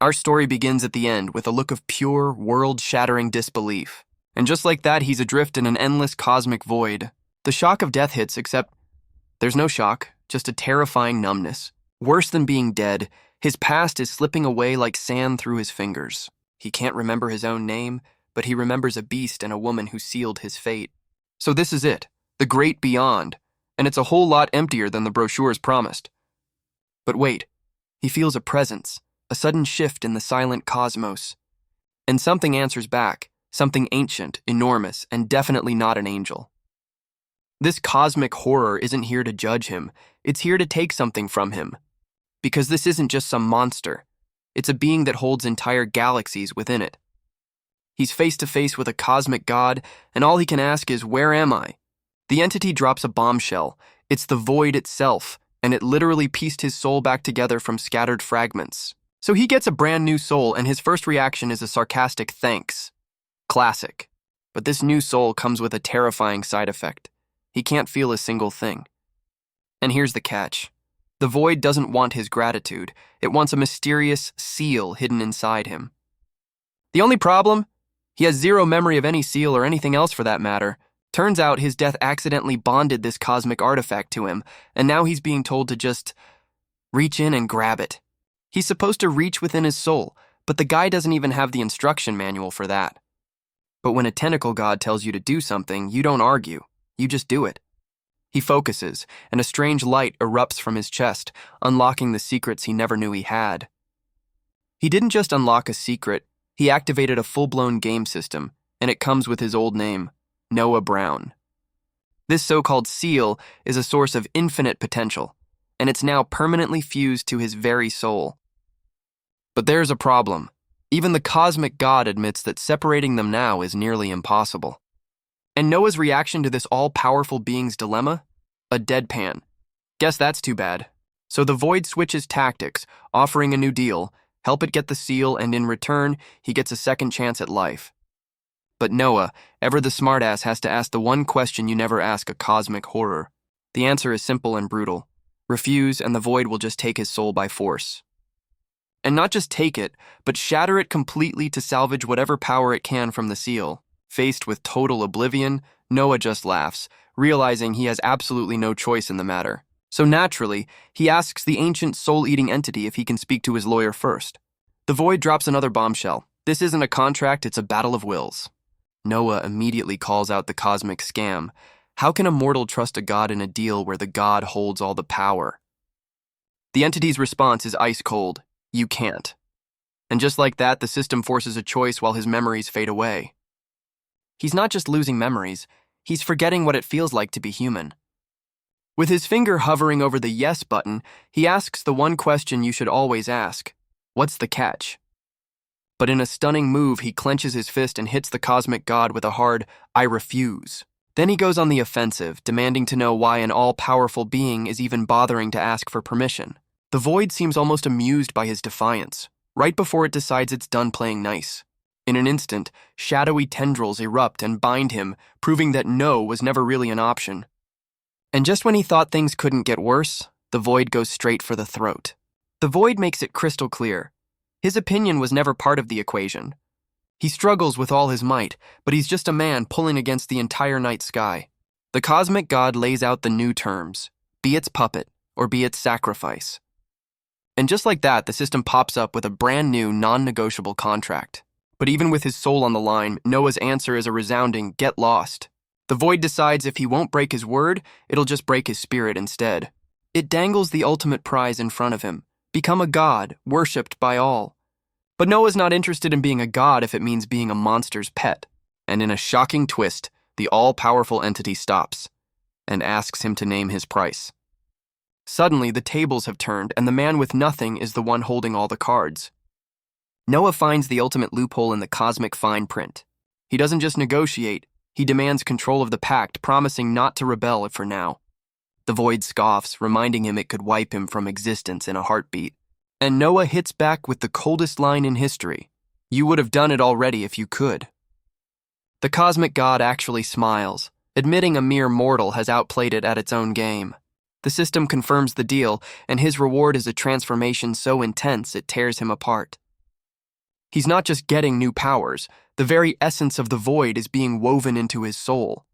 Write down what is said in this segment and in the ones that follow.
Our story begins at the end with a look of pure, world-shattering disbelief. And just like that, he's adrift in an endless cosmic void. The shock of death hits, except there's no shock, just a terrifying numbness. Worse than being dead, his past is slipping away like sand through his fingers. He can't remember his own name, but he remembers a beast and a woman who sealed his fate. So this is it, the great beyond, and it's a whole lot emptier than the brochures promised. But wait, he feels a presence, a sudden shift in the silent cosmos. And something answers back, something ancient, enormous, and definitely not an angel. This cosmic horror isn't here to judge him, it's here to take something from him. Because this isn't just some monster, it's a being that holds entire galaxies within it. He's face to face with a cosmic god, and all he can ask is, "Where am I?" The entity drops a bombshell. It's the void itself, and it literally pieced his soul back together from scattered fragments. So he gets a brand new soul, and his first reaction is a sarcastic thanks. Classic. But this new soul comes with a terrifying side effect. He can't feel a single thing. And here's the catch. The void doesn't want his gratitude. It wants a mysterious seal hidden inside him. The only problem? He has zero memory of any seal or anything else for that matter. Turns out his death accidentally bonded this cosmic artifact to him, and now he's being told to just reach in and grab it. He's supposed to reach within his soul, but the guy doesn't even have the instruction manual for that. But when a tentacle god tells you to do something, you don't argue. You just do it. He focuses, and a strange light erupts from his chest, unlocking the secrets he never knew he had. He didn't just unlock a secret, he activated a full-blown game system, and it comes with his old name, Noah Brown. This so-called seal is a source of infinite potential, and it's now permanently fused to his very soul. But there's a problem. Even the cosmic god admits that separating them now is nearly impossible. And Noah's reaction to this all-powerful being's dilemma? A deadpan. Guess that's too bad. So the void switches tactics, offering a new deal, help it get the seal, and in return, he gets a second chance at life. But Noah, ever the smartass, has to ask the one question you never ask a cosmic horror. The answer is simple and brutal. Refuse, and the void will just take his soul by force. And not just take it, but shatter it completely to salvage whatever power it can from the seal. Faced with total oblivion, Noah just laughs, realizing he has absolutely no choice in the matter. So naturally, he asks the ancient soul-eating entity if he can speak to his lawyer first. The void drops another bombshell. This isn't a contract, it's a battle of wills. Noah immediately calls out the cosmic scam. How can a mortal trust a god in a deal where the god holds all the power? The entity's response is ice cold. You can't. And just like that, the system forces a choice while his memories fade away. He's not just losing memories, he's forgetting what it feels like to be human. With his finger hovering over the yes button, he asks the one question you should always ask. What's the catch? But in a stunning move, he clenches his fist and hits the cosmic god with a hard, "I refuse." Then he goes on the offensive, demanding to know why an all-powerful being is even bothering to ask for permission. The void seems almost amused by his defiance, right before it decides it's done playing nice. In an instant, shadowy tendrils erupt and bind him, proving that no was never really an option. And just when he thought things couldn't get worse, the void goes straight for the throat. The void makes it crystal clear. His opinion was never part of the equation. He struggles with all his might, but he's just a man pulling against the entire night sky. The cosmic god lays out the new terms, be its puppet or be its sacrifice. And just like that, the system pops up with a brand new, non-negotiable contract. But even with his soul on the line, Noah's answer is a resounding, get lost. The void decides if he won't break his word, it'll just break his spirit instead. It dangles the ultimate prize in front of him, become a god, worshipped by all. But Noah's not interested in being a god if it means being a monster's pet. And in a shocking twist, the all-powerful entity stops and asks him to name his price. Suddenly, the tables have turned, and the man with nothing is the one holding all the cards. Noah finds the ultimate loophole in the cosmic fine print. He doesn't just negotiate, he demands control of the pact, promising not to rebel for now. The void scoffs, reminding him it could wipe him from existence in a heartbeat. And Noah hits back with the coldest line in history. You would have done it already if you could. The cosmic god actually smiles, admitting a mere mortal has outplayed it at its own game. The system confirms the deal, and his reward is a transformation so intense it tears him apart. He's not just getting new powers, the very essence of the void is being woven into his soul.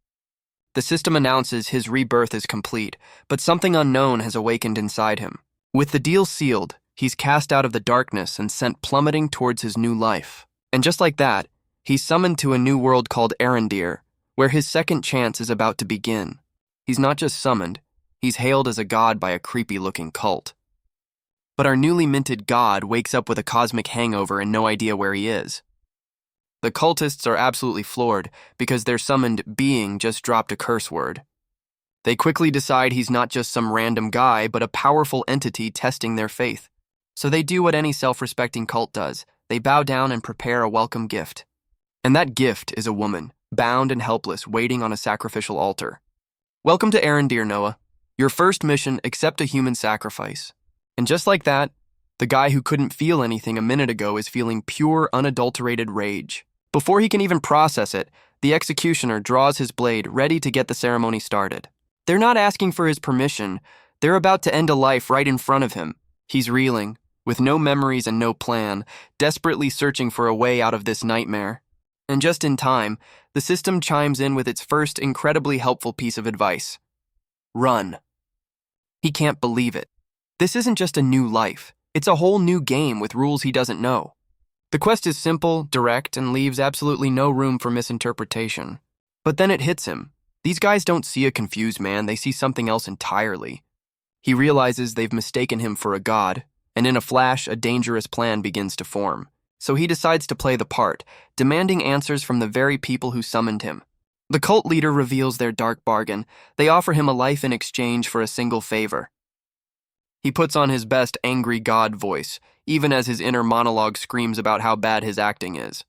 The system announces his rebirth is complete, but something unknown has awakened inside him. With the deal sealed, he's cast out of the darkness and sent plummeting towards his new life. And just like that, he's summoned to a new world called Arendir, where his second chance is about to begin. He's not just summoned, he's hailed as a god by a creepy-looking cult. But our newly minted god wakes up with a cosmic hangover and no idea where he is. The cultists are absolutely floored because their summoned being just dropped a curse word. They quickly decide he's not just some random guy, but a powerful entity testing their faith. So they do what any self-respecting cult does. They bow down and prepare a welcome gift. And that gift is a woman, bound and helpless, waiting on a sacrificial altar. Welcome to Arendir, Noah. Your first mission, accept a human sacrifice. And just like that, the guy who couldn't feel anything a minute ago is feeling pure, unadulterated rage. Before he can even process it, the executioner draws his blade, ready to get the ceremony started. They're not asking for his permission. They're about to end a life right in front of him. He's reeling, with no memories and no plan, desperately searching for a way out of this nightmare. And just in time, the system chimes in with its first incredibly helpful piece of advice. Run. He can't believe it. This isn't just a new life. It's a whole new game with rules he doesn't know. The quest is simple, direct, and leaves absolutely no room for misinterpretation. But then it hits him. These guys don't see a confused man, they see something else entirely. He realizes they've mistaken him for a god, and in a flash, a dangerous plan begins to form. So he decides to play the part, demanding answers from the very people who summoned him. The cult leader reveals their dark bargain. They offer him a life in exchange for a single favor. He puts on his best angry god voice, even as his inner monologue screams about how bad his acting is.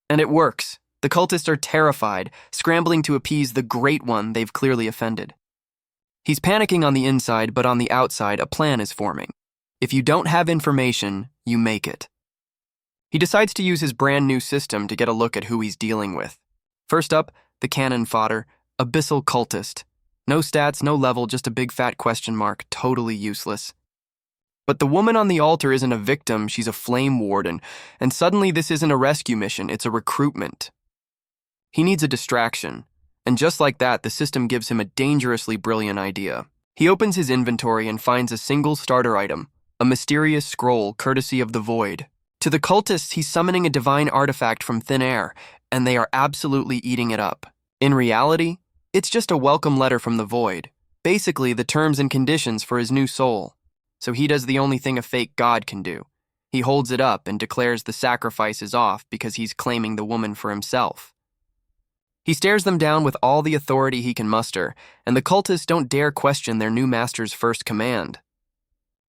And it works. The cultists are terrified, scrambling to appease the Great One they've clearly offended. He's panicking on the inside, but on the outside, a plan is forming. If you don't have information, you make it. He decides to use his brand new system to get a look at who he's dealing with. First up, the cannon fodder, Abyssal Cultist. No stats, no level, just a big fat question mark, totally useless. But the woman on the altar isn't a victim, she's a flame warden, and suddenly this isn't a rescue mission, it's a recruitment. He needs a distraction, and just like that, the system gives him a dangerously brilliant idea. He opens his inventory and finds a single starter item, a mysterious scroll courtesy of the Void. To the cultists, he's summoning a divine artifact from thin air, and they are absolutely eating it up. In reality, it's just a welcome letter from the Void, basically the terms and conditions for his new soul. So he does the only thing a fake god can do. He holds it up and declares the sacrifice is off because he's claiming the woman for himself. He stares them down with all the authority he can muster, and the cultists don't dare question their new master's first command.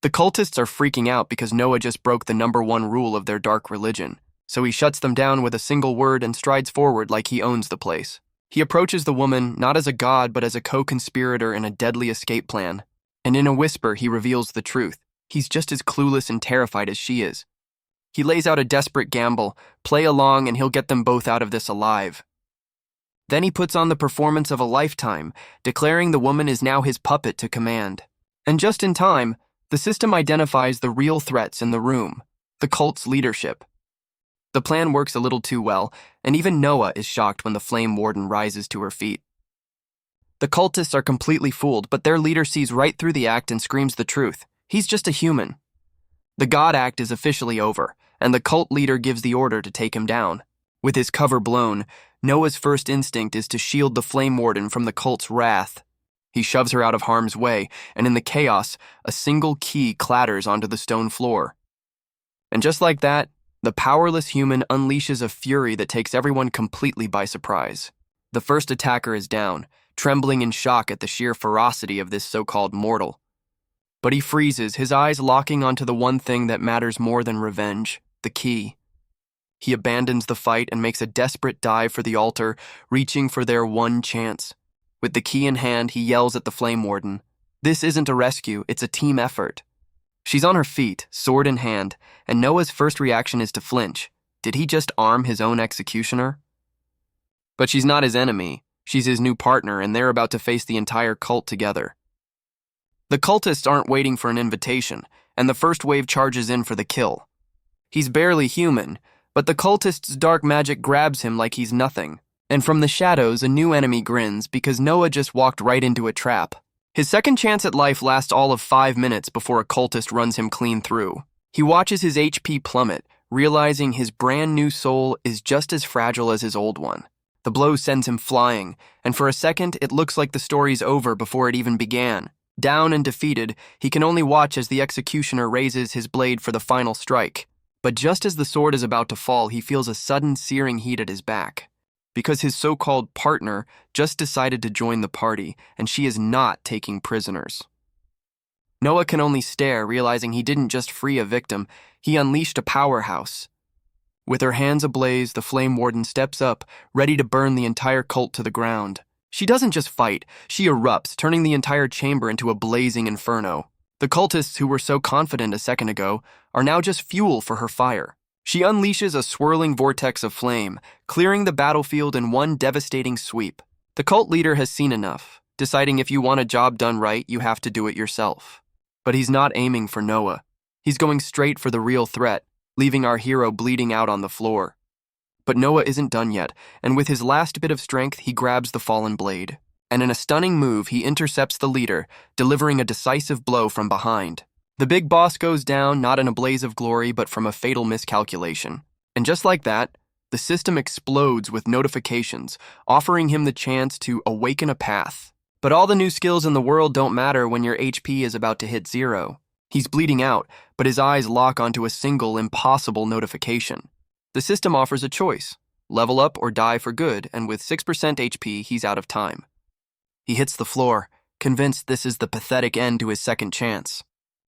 The cultists are freaking out because Noah just broke the #1 rule of their dark religion, so he shuts them down with a single word and strides forward like he owns the place. He approaches the woman not as a god but as a co-conspirator in a deadly escape plan, and in a whisper he reveals the truth. He's just as clueless and terrified as she is. He lays out a desperate gamble, play along and he'll get them both out of this alive. Then he puts on the performance of a lifetime, declaring the woman is now his puppet to command. And just in time, the system identifies the real threats in the room, the cult's leadership. The plan works a little too well, and even Noah is shocked when the Flame Warden rises to her feet. The cultists are completely fooled, but their leader sees right through the act and screams the truth. He's just a human. The god act is officially over, and the cult leader gives the order to take him down. With his cover blown, Noah's first instinct is to shield the Flame Warden from the cult's wrath. He shoves her out of harm's way, and in the chaos, a single key clatters onto the stone floor. And just like that, the powerless human unleashes a fury that takes everyone completely by surprise. The first attacker is down, trembling in shock at the sheer ferocity of this so-called mortal. But he freezes, his eyes locking onto the one thing that matters more than revenge, the key. He abandons the fight and makes a desperate dive for the altar, reaching for their one chance. With the key in hand, he yells at the Flame Warden. This isn't a rescue, it's a team effort. She's on her feet, sword in hand, and Noah's first reaction is to flinch. Did he just arm his own executioner? But she's not his enemy. She's his new partner, and they're about to face the entire cult together. The cultists aren't waiting for an invitation, and the first wave charges in for the kill. He's barely human, but the cultist's dark magic grabs him like he's nothing. And from the shadows, a new enemy grins because Noah just walked right into a trap. His second chance at life lasts all of 5 minutes before a cultist runs him clean through. He watches his HP plummet, realizing his brand new soul is just as fragile as his old one. The blow sends him flying, and for a second it looks like the story's over before it even began. Down and defeated, he can only watch as the executioner raises his blade for the final strike. But just as the sword is about to fall, he feels a sudden searing heat at his back. Because his so-called partner just decided to join the party, and she is not taking prisoners. Noah can only stare, realizing he didn't just free a victim, he unleashed a powerhouse. With her hands ablaze, the Flame Warden steps up, ready to burn the entire cult to the ground. She doesn't just fight, she erupts, turning the entire chamber into a blazing inferno. The cultists who were so confident a second ago are now just fuel for her fire. She unleashes a swirling vortex of flame, clearing the battlefield in one devastating sweep. The cult leader has seen enough, deciding if you want a job done right, you have to do it yourself. But he's not aiming for Noah. He's going straight for the real threat, leaving our hero bleeding out on the floor. But Noah isn't done yet, and with his last bit of strength, he grabs the fallen blade. And in a stunning move, he intercepts the leader, delivering a decisive blow from behind. The big boss goes down, not in a blaze of glory, but from a fatal miscalculation. And just like that, the system explodes with notifications, offering him the chance to awaken a path. But all the new skills in the world don't matter when your HP is about to hit 0. He's bleeding out, but his eyes lock onto a single, impossible notification. The system offers a choice: level up or die for good, and with 6% HP, he's out of time. He hits the floor, convinced this is the pathetic end to his second chance.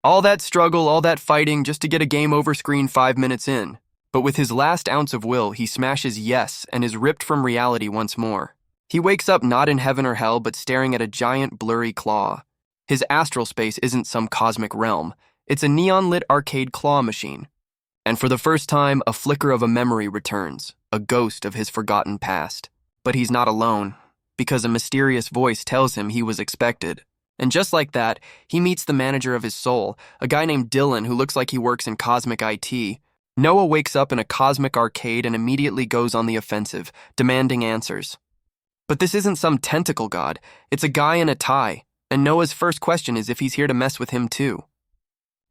All that struggle, all that fighting, just to get a game over screen 5 minutes in. But with his last ounce of will, he smashes yes and is ripped from reality once more. He wakes up not in heaven or hell, but staring at a giant blurry claw. His astral space isn't some cosmic realm. It's a neon-lit arcade claw machine. And for the first time, a flicker of a memory returns, a ghost of his forgotten past. But he's not alone, because a mysterious voice tells him he was expected. And just like that, he meets the manager of his soul, a guy named Dylan who looks like he works in cosmic IT. Noah wakes up in a cosmic arcade and immediately goes on the offensive, demanding answers. But this isn't some tentacle god, it's a guy in a tie, and Noah's first question is if he's here to mess with him too.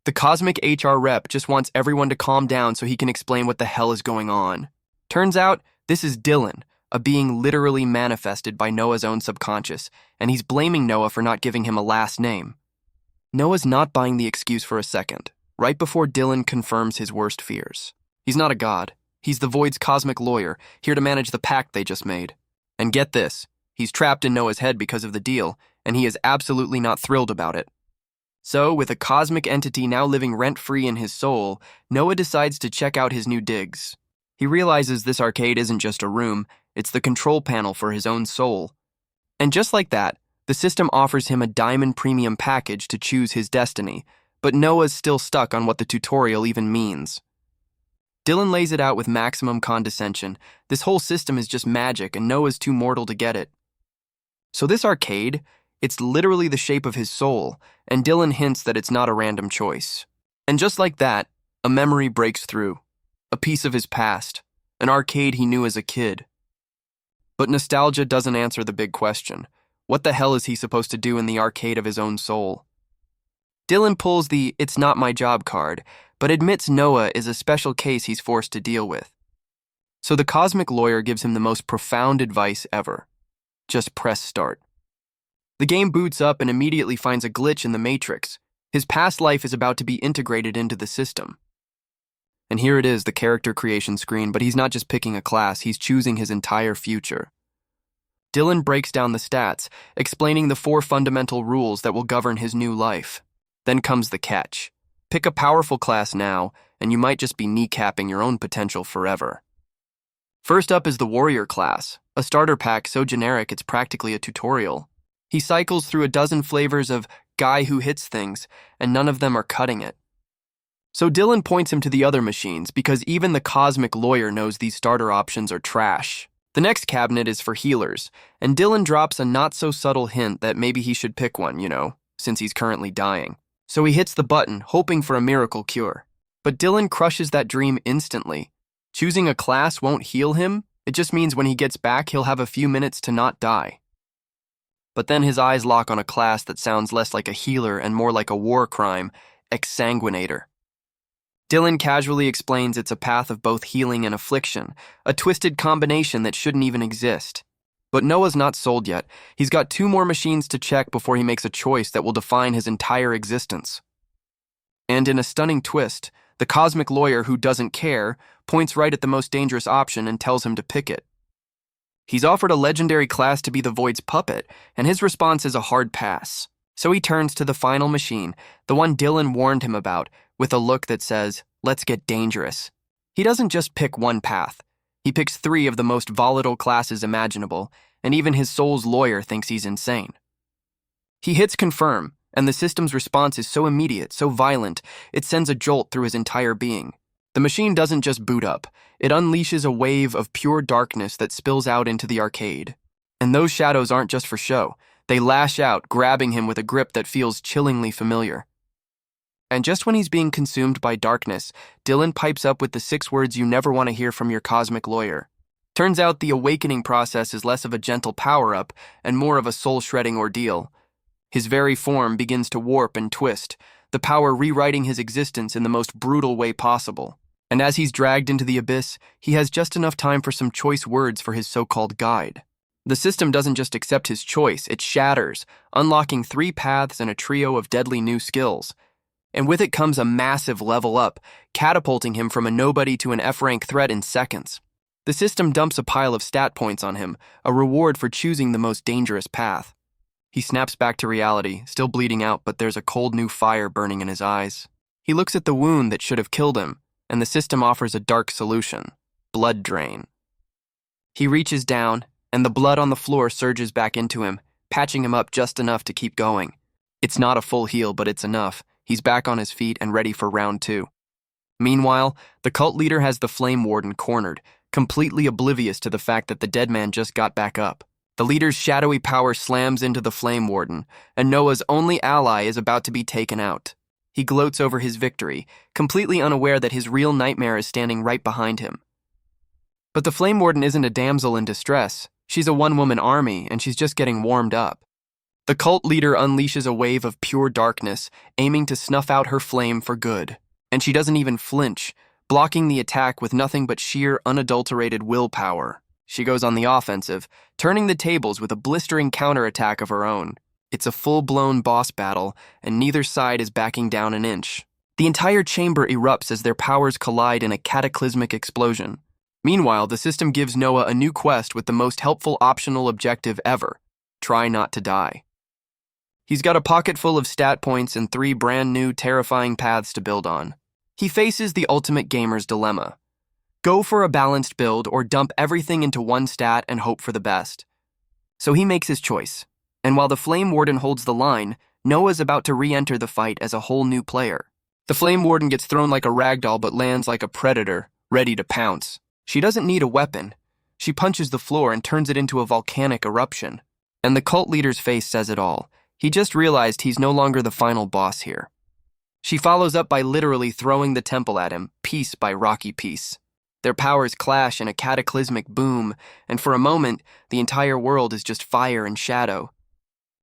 The cosmic HR rep just wants everyone to calm down so he can explain what the hell is going on. Turns out, this is Dylan, a being literally manifested by Noah's own subconscious, and he's blaming Noah for not giving him a last name. Noah's not buying the excuse for a second, right before Dylan confirms his worst fears. He's not a god. He's the Void's cosmic lawyer, here to manage the pact they just made. And get this, he's trapped in Noah's head because of the deal, and he is absolutely not thrilled about it. So, with a cosmic entity now living rent-free in his soul, Noah decides to check out his new digs. He realizes this arcade isn't just a room, it's the control panel for his own soul. And just like that, the system offers him a diamond premium package to choose his destiny, but Noah's still stuck on what the tutorial even means. Dylan lays it out with maximum condescension. This whole system is just magic, and Noah's too mortal to get it. So this arcade, it's literally the shape of his soul, and Dylan hints that it's not a random choice. And just like that, a memory breaks through. A piece of his past, an arcade he knew as a kid. But nostalgia doesn't answer the big question. What the hell is he supposed to do in the arcade of his own soul? Dylan pulls the "it's not my job" card, but admits Noah is a special case he's forced to deal with. So the cosmic lawyer gives him the most profound advice ever. Just press start. The game boots up and immediately finds a glitch in the matrix. His past life is about to be integrated into the system. And here it is, the character creation screen, but he's not just picking a class, he's choosing his entire future. Dylan breaks down the stats, explaining the 4 fundamental rules that will govern his new life. Then comes the catch. Pick a powerful class now, and you might just be kneecapping your own potential forever. First up is the warrior class, a starter pack so generic it's practically a tutorial. He cycles through a dozen flavors of guy who hits things, and none of them are cutting it. So Dylan points him to the other machines because even the cosmic lawyer knows these starter options are trash. The next cabinet is for healers, and Dylan drops a not-so-subtle hint that maybe he should pick one, since he's currently dying. So he hits the button, hoping for a miracle cure. But Dylan crushes that dream instantly. Choosing a class won't heal him, it just means when he gets back, he'll have a few minutes to not die. But then his eyes lock on a class that sounds less like a healer and more like a war crime, exsanguinator. Dylan casually explains it's a path of both healing and affliction, a twisted combination that shouldn't even exist. But Noah's not sold yet. He's got 2 more machines to check before he makes a choice that will define his entire existence. And in a stunning twist, the cosmic lawyer who doesn't care points right at the most dangerous option and tells him to pick it. He's offered a legendary class to be the Void's puppet, and his response is a hard pass. So he turns to the final machine, the one Dylan warned him about, with a look that says, "Let's get dangerous." He doesn't just pick one path. He picks 3 of the most volatile classes imaginable, and even his soul's lawyer thinks he's insane. He hits confirm, and the system's response is so immediate, so violent, it sends a jolt through his entire being. The machine doesn't just boot up, it unleashes a wave of pure darkness that spills out into the arcade. And those shadows aren't just for show. They lash out, grabbing him with a grip that feels chillingly familiar. And just when he's being consumed by darkness, Dylan pipes up with the 6 words you never want to hear from your cosmic lawyer. Turns out the awakening process is less of a gentle power-up and more of a soul-shredding ordeal. His very form begins to warp and twist, the power rewriting his existence in the most brutal way possible. And as he's dragged into the abyss, he has just enough time for some choice words for his so-called guide. The system doesn't just accept his choice, it shatters, unlocking 3 paths and a trio of deadly new skills. And with it comes a massive level up, catapulting him from a nobody to an F-rank threat in seconds. The system dumps a pile of stat points on him, a reward for choosing the most dangerous path. He snaps back to reality, still bleeding out, but there's a cold new fire burning in his eyes. He looks at the wound that should have killed him, and the system offers a dark solution: blood drain. He reaches down, and the blood on the floor surges back into him, patching him up just enough to keep going. It's not a full heal, but it's enough. He's back on his feet and ready for round 2. Meanwhile, the cult leader has the Flame Warden cornered, completely oblivious to the fact that the dead man just got back up. The leader's shadowy power slams into the Flame Warden, and Noah's only ally is about to be taken out. He gloats over his victory, completely unaware that his real nightmare is standing right behind him. But the Flame Warden isn't a damsel in distress. She's a one-woman army, and she's just getting warmed up. The cult leader unleashes a wave of pure darkness, aiming to snuff out her flame for good. And she doesn't even flinch, blocking the attack with nothing but sheer, unadulterated willpower. She goes on the offensive, turning the tables with a blistering counterattack of her own. It's a full-blown boss battle, and neither side is backing down an inch. The entire chamber erupts as their powers collide in a cataclysmic explosion. Meanwhile, the system gives Noah a new quest with the most helpful optional objective ever: try not to die. He's got a pocket full of stat points and 3 brand new, terrifying paths to build on. He faces the ultimate gamer's dilemma. Go for a balanced build or dump everything into one stat and hope for the best. So he makes his choice. And while the Flame Warden holds the line, Noah's about to re-enter the fight as a whole new player. The Flame Warden gets thrown like a ragdoll but lands like a predator, ready to pounce. She doesn't need a weapon. She punches the floor and turns it into a volcanic eruption. And the cult leader's face says it all. He just realized he's no longer the final boss here. She follows up by literally throwing the temple at him, piece by rocky piece. Their powers clash in a cataclysmic boom, and for a moment, the entire world is just fire and shadow.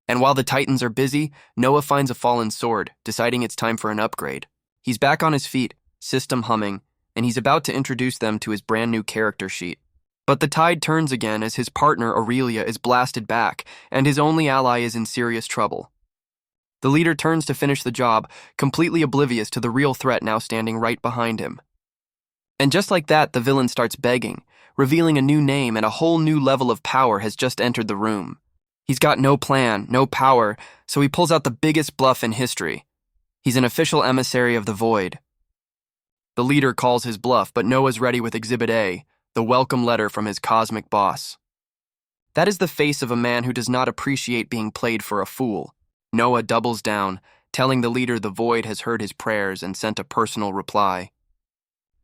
And while the Titans are busy, Noah finds a fallen sword, deciding it's time for an upgrade. He's back on his feet, system humming, and he's about to introduce them to his brand new character sheet. But the tide turns again as his partner, Aurelia, is blasted back, and his only ally is in serious trouble. The leader turns to finish the job, completely oblivious to the real threat now standing right behind him. And just like that, the villain starts begging, revealing a new name, and a whole new level of power has just entered the room. He's got no plan, no power, so he pulls out the biggest bluff in history. He's an official emissary of the Void. The leader calls his bluff, but Noah's ready with Exhibit A, the welcome letter from his cosmic boss. That is the face of a man who does not appreciate being played for a fool. Noah doubles down, telling the leader the Void has heard his prayers and sent a personal reply.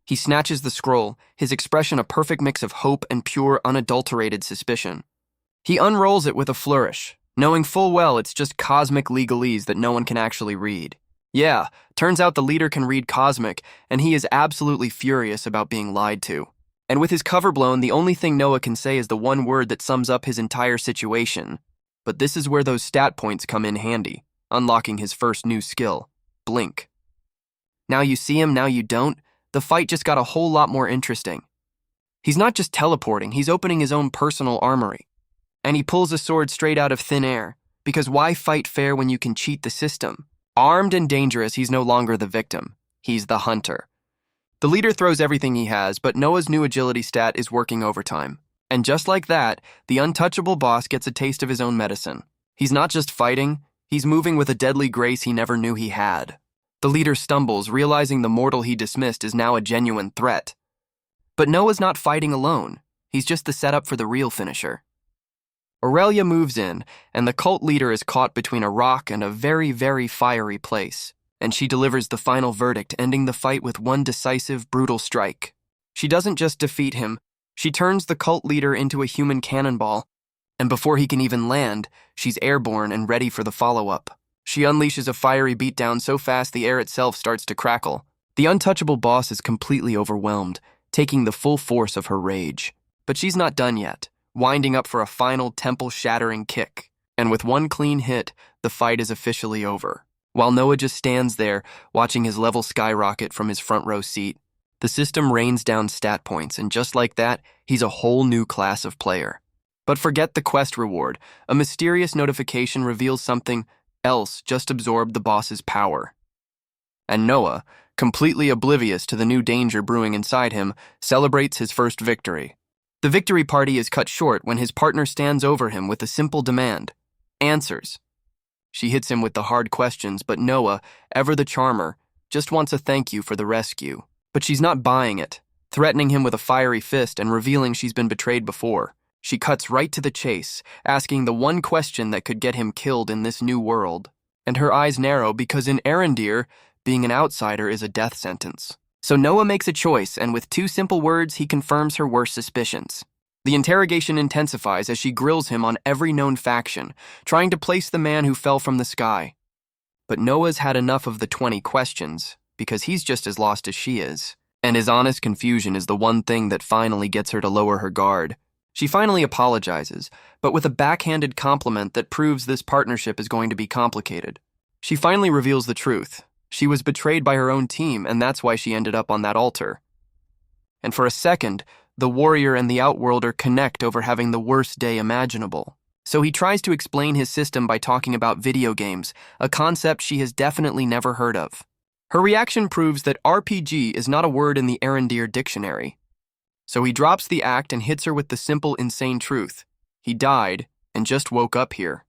He snatches the scroll, his expression a perfect mix of hope and pure, unadulterated suspicion. He unrolls it with a flourish, knowing full well it's just cosmic legalese that no one can actually read. Yeah, turns out the leader can read cosmic, and he is absolutely furious about being lied to. And with his cover blown, the only thing Noah can say is the one word that sums up his entire situation. But this is where those stat points come in handy, unlocking his first new skill, Blink. Now you see him, now you don't. The fight just got a whole lot more interesting. He's not just teleporting, he's opening his own personal armory. And he pulls a sword straight out of thin air, because why fight fair when you can cheat the system? Armed and dangerous, he's no longer the victim. He's the hunter. The leader throws everything he has, but Noah's new agility stat is working overtime. And just like that, the untouchable boss gets a taste of his own medicine. He's not just fighting, he's moving with a deadly grace he never knew he had. The leader stumbles, realizing the mortal he dismissed is now a genuine threat. But Noah's not fighting alone. He's just the setup for the real finisher. Aurelia moves in, and the cult leader is caught between a rock and a very, very fiery place. And she delivers the final verdict, ending the fight with one decisive, brutal strike. She doesn't just defeat him, she turns the cult leader into a human cannonball, and before he can even land, she's airborne and ready for the follow-up. She unleashes a fiery beatdown so fast the air itself starts to crackle. The untouchable boss is completely overwhelmed, taking the full force of her rage. But she's not done yet, winding up for a final temple-shattering kick. And with one clean hit, the fight is officially over. While Noah just stands there, watching his level skyrocket from his front row seat, the system rains down stat points, and just like that, he's a whole new class of player. But forget the quest reward. A mysterious notification reveals something else just absorbed the boss's power. And Noah, completely oblivious to the new danger brewing inside him, celebrates his first victory. The victory party is cut short when his partner stands over him with a simple demand: answers. She hits him with the hard questions, but Noah, ever the charmer, just wants a thank you for the rescue. But she's not buying it, threatening him with a fiery fist and revealing she's been betrayed before. She cuts right to the chase, asking the one question that could get him killed in this new world. And her eyes narrow because in Erendir, being an outsider is a death sentence. So Noah makes a choice, and with two simple words, he confirms her worst suspicions. The interrogation intensifies as she grills him on every known faction, trying to place the man who fell from the sky. But Noah's had enough of the 20 questions, because he's just as lost as she is. And his honest confusion is the one thing that finally gets her to lower her guard. She finally apologizes, but with a backhanded compliment that proves this partnership is going to be complicated. She finally reveals the truth. She was betrayed by her own team, and that's why she ended up on that altar. And for a second, the warrior and the outworlder connect over having the worst day imaginable. So he tries to explain his system by talking about video games, a concept she has definitely never heard of. Her reaction proves that RPG is not a word in the Erendir dictionary. So he drops the act and hits her with the simple, insane truth. He died and just woke up here.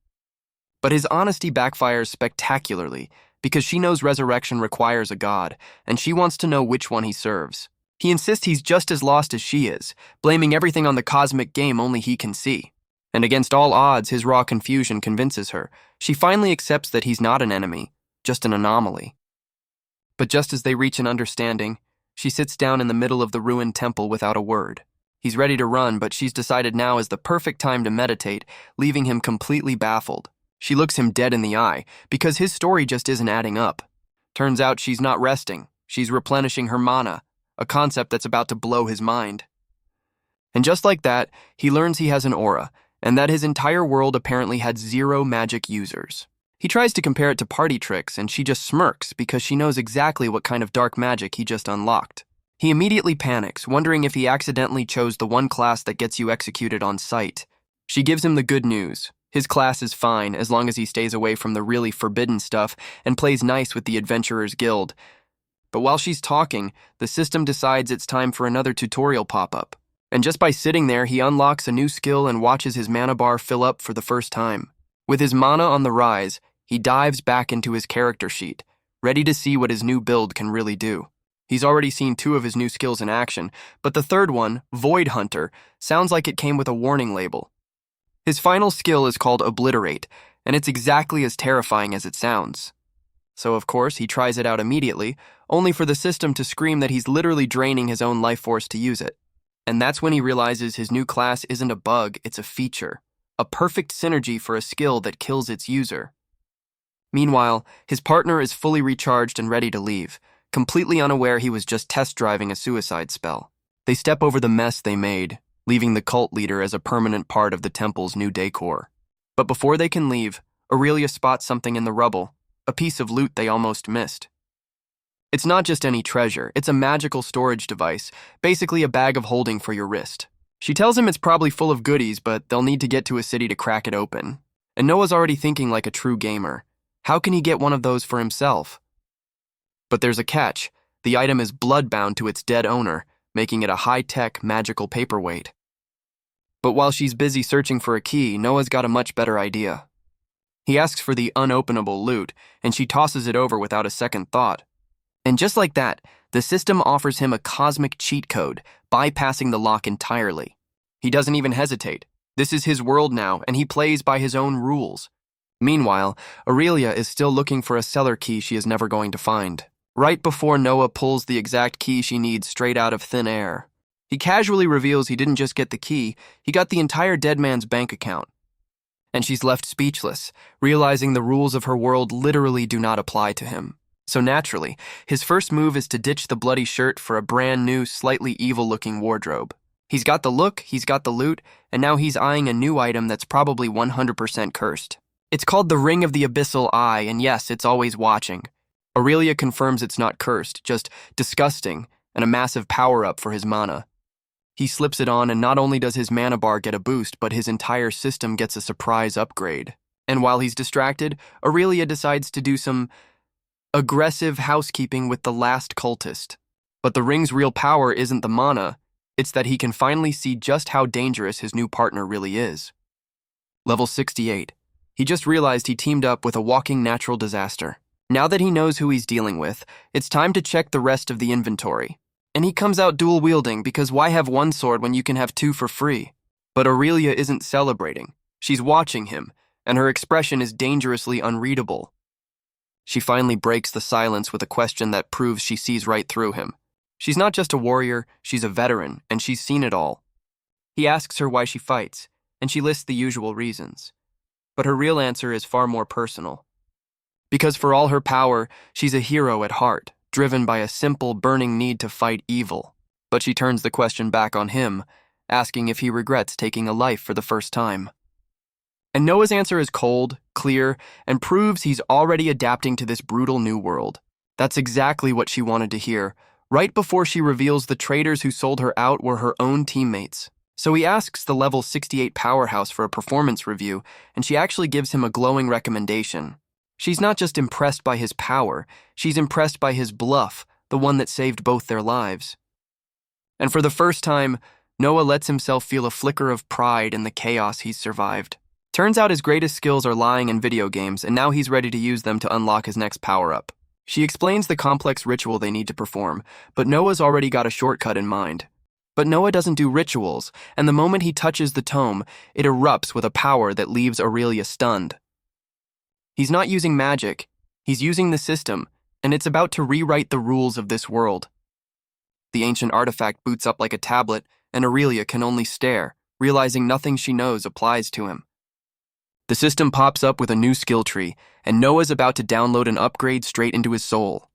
But his honesty backfires spectacularly, because she knows resurrection requires a god, and she wants to know which one he serves. He insists he's just as lost as she is, blaming everything on the cosmic game only he can see. And against all odds, his raw confusion convinces her. She finally accepts that he's not an enemy, just an anomaly. But just as they reach an understanding, she sits down in the middle of the ruined temple without a word. He's ready to run, but she's decided now is the perfect time to meditate, leaving him completely baffled. She looks him dead in the eye, because his story just isn't adding up. Turns out she's not resting, she's replenishing her mana, a concept that's about to blow his mind. And just like that, he learns he has an aura, and that his entire world apparently had 0 magic users. He tries to compare it to party tricks, and she just smirks because she knows exactly what kind of dark magic he just unlocked. He immediately panics, wondering if he accidentally chose the one class that gets you executed on sight. She gives him the good news. His class is fine as long as he stays away from the really forbidden stuff and plays nice with the Adventurers Guild. But while she's talking, the system decides it's time for another tutorial pop-up. And just by sitting there, he unlocks a new skill and watches his mana bar fill up for the first time. With his mana on the rise, he dives back into his character sheet, ready to see what his new build can really do. He's already seen 2 of his new skills in action, but the third one, Void Hunter, sounds like it came with a warning label. His final skill is called Obliterate, and it's exactly as terrifying as it sounds. So of course, he tries it out immediately, only for the system to scream that he's literally draining his own life force to use it. And that's when he realizes his new class isn't a bug, it's a feature. A perfect synergy for a skill that kills its user. Meanwhile, his partner is fully recharged and ready to leave, completely unaware he was just test driving a suicide spell. They step over the mess they made, leaving the cult leader as a permanent part of the temple's new decor. But before they can leave, Aurelia spots something in the rubble, a piece of loot they almost missed. It's not just any treasure, it's a magical storage device, basically a bag of holding for your wrist. She tells him it's probably full of goodies, but they'll need to get to a city to crack it open. And Noah's already thinking like a true gamer. How can he get one of those for himself? But there's a catch. The item is blood-bound to its dead owner, making it a high-tech, magical paperweight. But while she's busy searching for a key, Noah's got a much better idea. He asks for the unopenable loot, and she tosses it over without a second thought. And just like that, the system offers him a cosmic cheat code, bypassing the lock entirely. He doesn't even hesitate. This is his world now, and he plays by his own rules. Meanwhile, Aurelia is still looking for a cellar key she is never going to find. Right before Noah pulls the exact key she needs straight out of thin air. He casually reveals he didn't just get the key, he got the entire dead man's bank account. And she's left speechless, realizing the rules of her world literally do not apply to him. So naturally, his first move is to ditch the bloody shirt for a brand new, slightly evil-looking wardrobe. He's got the look, he's got the loot, and now he's eyeing a new item that's probably 100% cursed. It's called the Ring of the Abyssal Eye, and yes, it's always watching. Aurelia confirms it's not cursed, just disgusting, and a massive power-up for his mana. He slips it on, and not only does his mana bar get a boost, but his entire system gets a surprise upgrade. And while he's distracted, Aurelia decides to do some aggressive housekeeping with the last cultist. But the ring's real power isn't the mana, it's that he can finally see just how dangerous his new partner really is. Level 68. He just realized he teamed up with a walking natural disaster. Now that he knows who he's dealing with, it's time to check the rest of the inventory. And he comes out dual-wielding because why have one sword when you can have two for free? But Aurelia isn't celebrating. She's watching him, and her expression is dangerously unreadable. She finally breaks the silence with a question that proves she sees right through him. She's not just a warrior, she's a veteran, and she's seen it all. He asks her why she fights, and she lists the usual reasons. But her real answer is far more personal. Because for all her power, she's a hero at heart, driven by a simple, burning need to fight evil. But she turns the question back on him, asking if he regrets taking a life for the first time. And Noah's answer is cold, clear, and proves he's already adapting to this brutal new world. That's exactly what she wanted to hear, right before she reveals the traitors who sold her out were her own teammates. So he asks the level 68 powerhouse for a performance review, and she actually gives him a glowing recommendation. She's not just impressed by his power, she's impressed by his bluff, the one that saved both their lives. And for the first time, Noah lets himself feel a flicker of pride in the chaos he's survived. Turns out his greatest skills are lying in video games, and now he's ready to use them to unlock his next power-up. She explains the complex ritual they need to perform, but Noah's already got a shortcut in mind. But Noah doesn't do rituals, and the moment he touches the tome, it erupts with a power that leaves Aurelia stunned. He's not using magic, he's using the system, and it's about to rewrite the rules of this world. The ancient artifact boots up like a tablet, and Aurelia can only stare, realizing nothing she knows applies to him. The system pops up with a new skill tree, and Noah's about to download an upgrade straight into his soul.